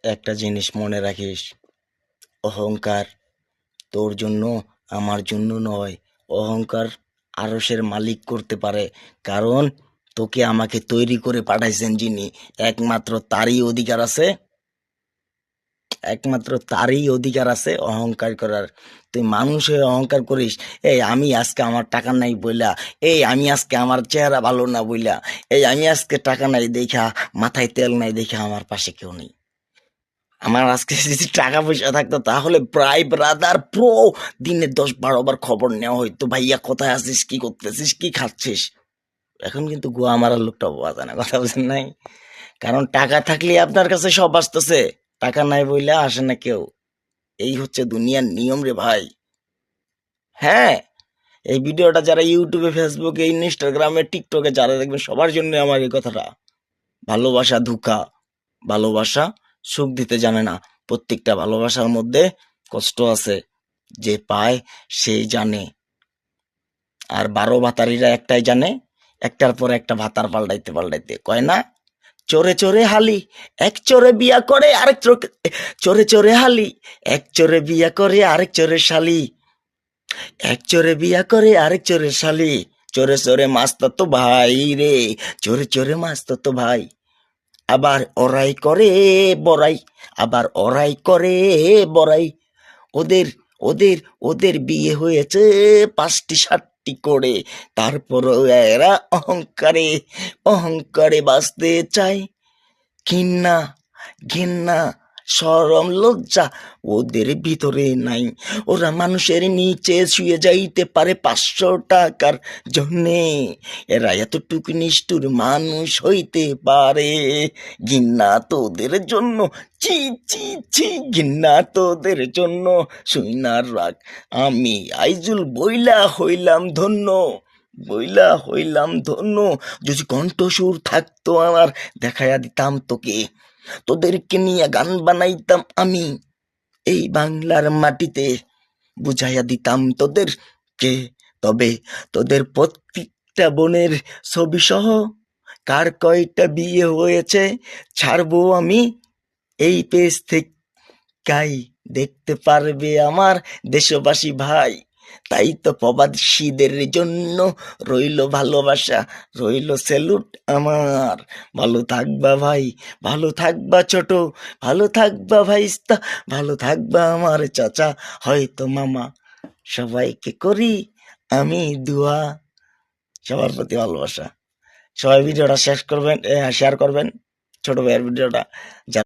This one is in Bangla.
একটা জিনিস মনে রাখিস, অহংকার তোর জন্য আমার জন্য নয়। অহংকার আরশের মালিক করতে পারে, কারণ তোকে আমাকে তৈরি করে পাঠাইছেন যিনি, একমাত্র তারই অধিকার আছে, একমাত্র তারই অধিকার আছে অহংকার করার। তুই মানুষ হয়ে অহংকার করিস, এই আমি আজকে আমার টাকা নাই বইলা, এই আমি আজকে আমার চেহারা ভালো না বইলা, এই আমি আজকে টাকা নাই দেখা, মাথায় তেল নাই দেখা আমার পাশে কেউ নেই। আমার আজকে যদি টাকা পয়সা থাকতো তাহলে প্রায় ব্রাদার প্রো দিনে 10-12 বার খবর নেওয়া হইতো, ভাইয়া কোথায় আছিস, কি করতেছিস, কি খাচ্ছিস। এখন কিন্তু গোয়া মারার লোকটা পাওয়া যায় না, কথা বলছেন নাই? কারণ টাকা থাকলে আপনার কাছে সব আসতেছে, টাকা নাই বইলা আসে না কেউ। এই হচ্ছে দুনিয়ার নিয়ম রে ভাই। হ্যাঁ, এই ভিডিওটা যারা ইউটিউবে, ফেসবুকে, ইনস্টাগ্রামে, টিকটকে যারা দেখবেন সবার জন্য আমার এই কথাটা। ভালোবাসা ধোঁকা, ভালোবাসা সুখ দিতে জানে না। প্রত্যেকটা ভালোবাসার মধ্যে কষ্ট আছে, যে পায় সেই জানে। আর 12 ভাতারিরা একটাই জানে, একটার পর একটা ভাতার পাল্টাইতে পাল্টাইতে, কয় না, চোরে চোরে হালি, এক চোরে বিয়া করে আরেক চোরে চোরে হালি, এক চোরে বিয়া করে আরেক চোরে শালি, এক চোরে বিয়া করে আরেক চোরে শালি, চোরে চোরে মাস্তাতো ভাই রে, চোরে চোরে মাস্তাতো ভাই। আবার ওরাই করে বড়াই, আবার ওরাই করে বড়াই। ওদের ওদের ওদের বিয়ে হয়েছে 5টি 7টি করে, তারপরও এরা অহংকারে অহংকারে বাঁচতে চায়। ঘৃণা, ঘৃণা, শরম, লজ্জা ওদের ভিতরে নাই। ওরা মানুষের নিচে শুয়ে যাইতে পারে 500 টাকার জন্যে, এরা এতটুকু নিষ্ঠুর মানুষ হইতে পারে। ঘৃণা তোদের জন্য, চি চি চি, ঘৃণা তোদের জন্য। শুইনার রাগ আমি আইজুল বইলা হইলাম ধন্য, বইলা হইলাম ধন্য। যদি কণ্ঠসুর থাকতো আমার, দেখাইয়া দিতাম তোকে, তোদেরকে নিয়ে গান বানাইতাম আমি এই বাংলার মাটিতে, বুঝাইয়া দিতাম তোদেরকে। তবে তোদের প্রত্যেকটা বোনের ছবি সহ কার কয়টা বিয়ে হয়েছে ছাড়বো আমি এই পেজ থেকেই, দেখতে পারবে আমার দেশবাসী ভাই। তাই তো প্রবাসীদের জন্য রইল ভালোবাসা, রইল স্যালুট আমার। ভালো থাকবা ভাই, ভালো থাকবা ছোট, ভালো থাকবা ভাইস্তা, ভালো থাকবা আমার চাচা, হয়তো মামা, সবাইকে করি আমি দোয়া। সবার প্রতি ভালোবাসা। সবাই ভিডিওটা শেষ করবেন, শেয়ার করবেন ছোট ভাইয়ের ভিডিওটা।